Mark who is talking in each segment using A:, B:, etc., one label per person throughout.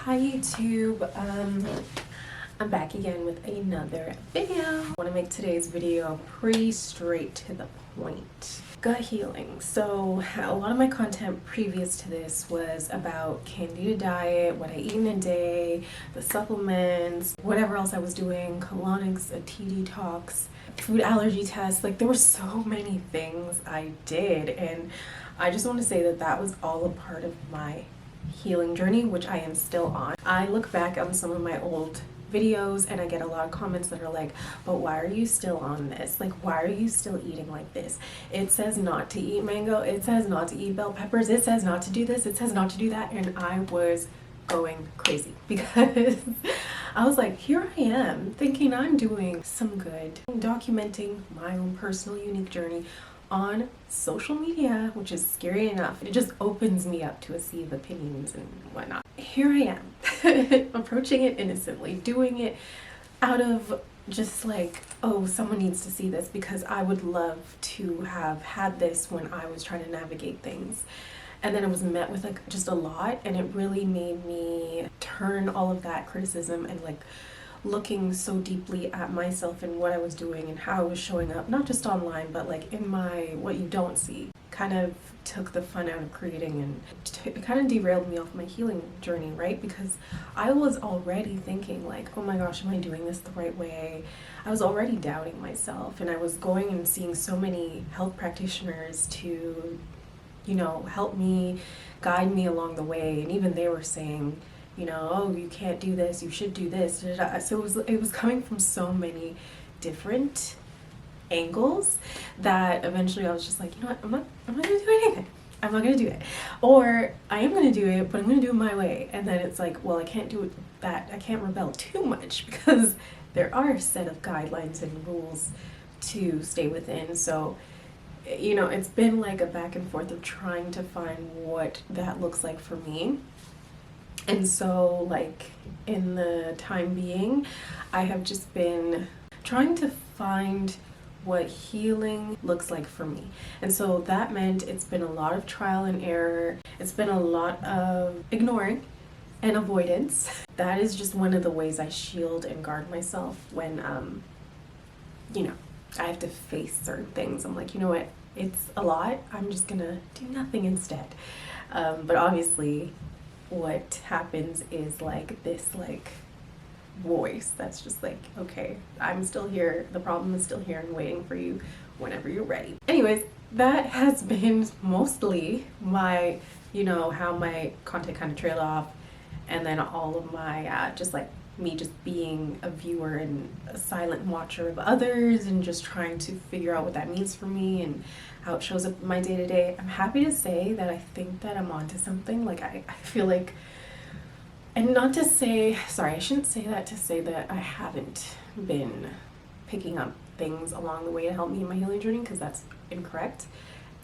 A: Hi YouTube, I'm back again with another video. I want to make today's video pretty straight to the point. Gut healing. So a lot of my content previous to this was about candida diet, what I eat in a day, the supplements, whatever else I was doing, colonics, a tea detox, food allergy tests. Like there were so many things I did, and I just want to say that that was all a part of my healing journey, which I am still on. I look back on some of my old videos and I get a lot of comments that are like, but why are you still on this? Like, why are you still eating like this? It says not to eat mango, it says not to eat bell peppers, it says not to do this, it says not to do that. And I was going crazy because I was like, here I am thinking I'm doing some good, documenting my own personal unique journey on social media, which is scary enough. It just opens me up to a sea of opinions and whatnot. Here I am approaching it innocently, doing it out of just like, oh, someone needs to see this, because I would love to have had this when I was trying to navigate things. And then it was met with like just a lot, and it really made me turn all of that criticism and like looking so deeply at myself and what I was doing and how I was showing up, not just online, but like in my what you don't see. Kind of took the fun out of creating, and it kind of derailed me off my healing journey, right? Because I was already thinking like, oh my gosh, am I doing this the right way? I was already doubting myself, and I was going and seeing so many health practitioners to, you know, help me, guide me along the way, and even they were saying, you know, oh, you can't do this, you should do this. So it was coming from so many different angles that eventually I was just like, you know what, I'm not gonna do anything. I'm not gonna do it. Or I am gonna do it, but I'm gonna do it my way. And then it's like, well, I can't do it I can't rebel too much because there are a set of guidelines and rules to stay within. So, you know, it's been like a back and forth of trying to find what that looks like for me. And so, like, in the time being, I have just been trying to find what healing looks like for me. And so that meant it's been a lot of trial and error. It's been a lot of ignoring and avoidance. That is just one of the ways I shield and guard myself when, you know, I have to face certain things. I'm like, you know what, it's a lot. I'm just gonna do nothing instead. But obviously, what happens is like this like voice that's just like, okay, I'm still here, the problem is still here and waiting for you whenever you're ready. Anyways, that has been mostly my, you know, how my content kind of trailed off, and then all of my just like me just being a viewer and a silent watcher of others and just trying to figure out what that means for me and how it shows up in my day-to-day. I'm happy to say that I think that I'm onto something. Like I feel like, and not to say, sorry, I shouldn't say that to say that I haven't been picking up things along the way to help me in my healing journey, because that's incorrect.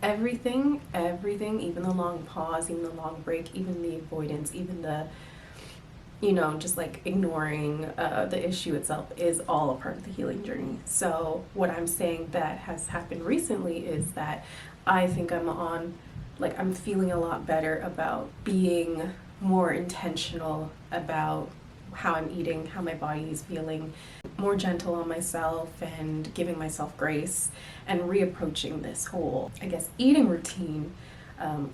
A: Everything, even the long pause, even the long break, even the avoidance, even the, you know, just like ignoring the issue itself is all a part of the healing journey. So what I'm saying that has happened recently is that I think I'm on, like, I'm feeling a lot better about being more intentional about how I'm eating, how my body is feeling, more gentle on myself and giving myself grace, and reapproaching this whole, I guess, eating routine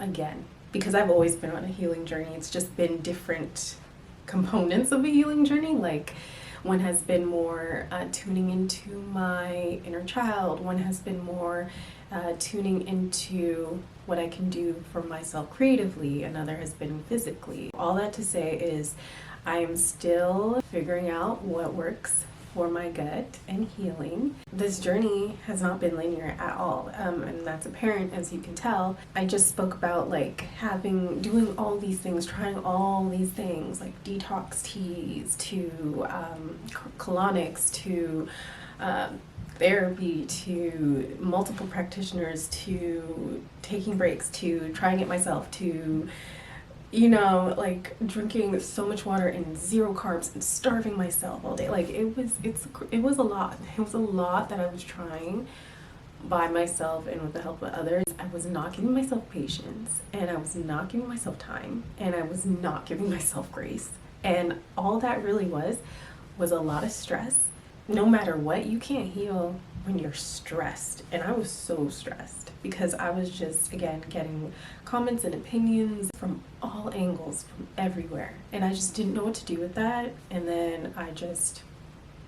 A: again, because I've always been on a healing journey. It's just been different components of a healing journey. Like, one has been more tuning into my inner child, one has been more tuning into what I can do for myself creatively, another has been physically. All that to say is I am still figuring out what works for my gut and healing. This journey has not been linear at all, and that's apparent, as you can tell. I just spoke about like doing all these things, trying all these things, like detox teas to colonics to therapy to multiple practitioners to taking breaks to trying it myself to, you know, like drinking so much water and 0 carbs and starving myself all day. Like it was a lot. It was a lot that I was trying by myself and with the help of others. I was not giving myself patience, and I was not giving myself time, and I was not giving myself grace And all that really was a lot of stress. No matter what, you can't heal when you're stressed. And I was so stressed because I was just, again, getting comments and opinions from all angles, from everywhere. And I just didn't know what to do with that. And then I just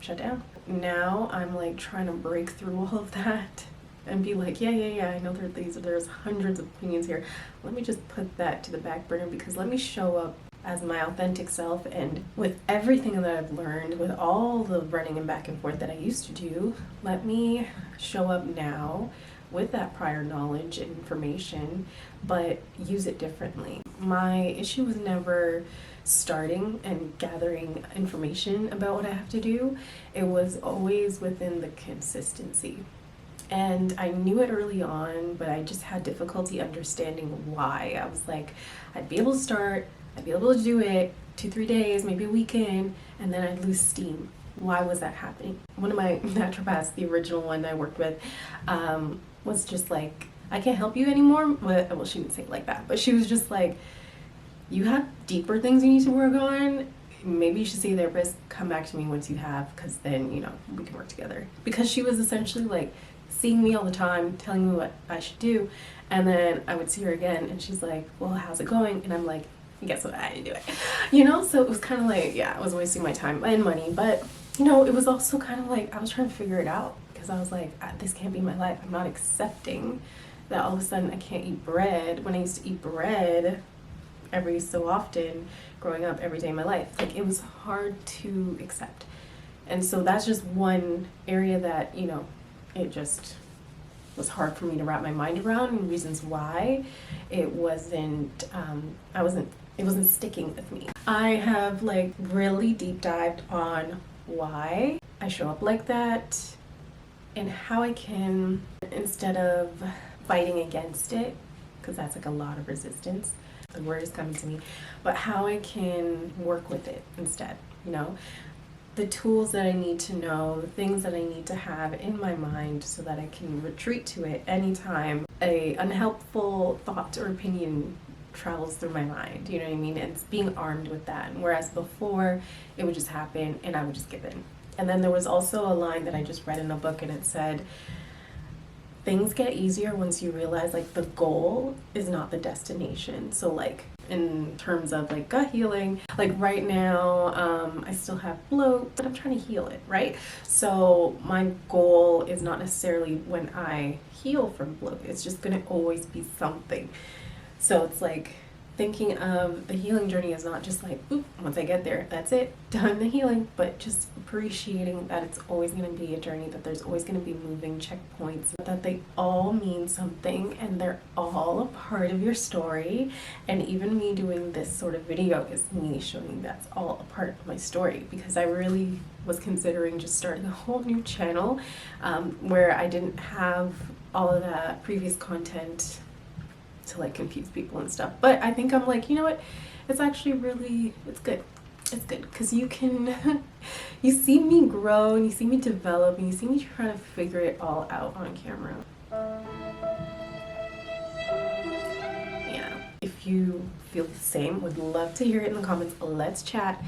A: shut down. Now I'm like trying to break through all of that and be like, yeah, I know there's hundreds of opinions here. Let me just put that to the back burner, because let me show up as my authentic self, and with everything that I've learned, with all the running and back and forth that I used to do, let me show up now with that prior knowledge and information, but use it differently. My issue was never starting and gathering information about what I have to do. It was always within the consistency. And I knew it early on, but I just had difficulty understanding why. I was like, I'd be able to start, I'd be able to do it 2-3 days, maybe a weekend, and then I'd lose steam. Why was that happening? One of my naturopaths, the original one I worked with, was just like, I can't help you anymore. Well, she didn't say it like that, but she was just like, you have deeper things you need to work on. Maybe you should see a therapist, come back to me once you have, because then, we can work together. Because she was essentially like seeing me all the time, telling me what I should do, and then I would see her again and she's like, well, how's it going? And I'm like, guess what, I didn't do it. So it was kind of like, yeah, I was wasting my time and money, but it was also kind of like I was trying to figure it out, because I was like, this can't be my life. I'm not accepting that all of a sudden I can't eat bread when I used to eat bread every so often growing up every day of my life. Like, it was hard to accept. And so that's just one area that, it just was hard for me to wrap my mind around, and reasons why it wasn't sticking with me. I have like really deep dived on why I show up like that, and how I can, instead of fighting against it, because that's like a lot of resistance, the word is coming to me, but how I can work with it instead, the tools that I need to know, the things that I need to have in my mind so that I can retreat to it anytime a unhelpful thought or opinion travels through my mind, you know what I mean? And it's being armed with that. Whereas before, it would just happen and I would just give in. And then there was also a line that I just read in a book, and it said, things get easier once you realize like the goal is not the destination. So like in terms of like gut healing, like right now I still have bloat, but I'm trying to heal it, right? So my goal is not necessarily when I heal from bloat, it's just gonna always be something. So it's like thinking of the healing journey is not just like, oop, once I get there, that's it, done the healing, but just appreciating that it's always going to be a journey, that there's always going to be moving checkpoints, that they all mean something and they're all a part of your story. And even me doing this sort of video is me showing that's all a part of my story, because I really was considering just starting a whole new channel where I didn't have all of that previous content to like confuse people and stuff. But I think I'm like, you know what, it's actually really, it's good because you can you see me grow and you see me develop and you see me trying to figure it all out on camera. Yeah, if you feel the same, would love to hear it in the comments. Let's chat.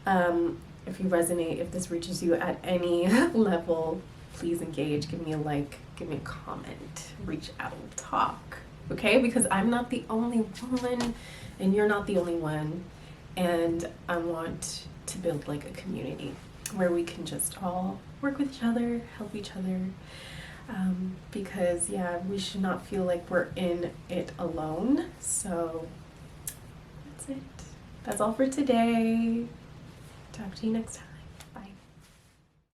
A: If you resonate, if this reaches you at any level, please engage, give me a like, give me a comment, reach out, talk. Okay, because I'm not the only one and you're not the only one, and I want to build like a community where we can just all work with each other, help each other, because yeah, we should not feel like we're in it alone. So that's it. That's all for today. Talk to you next time.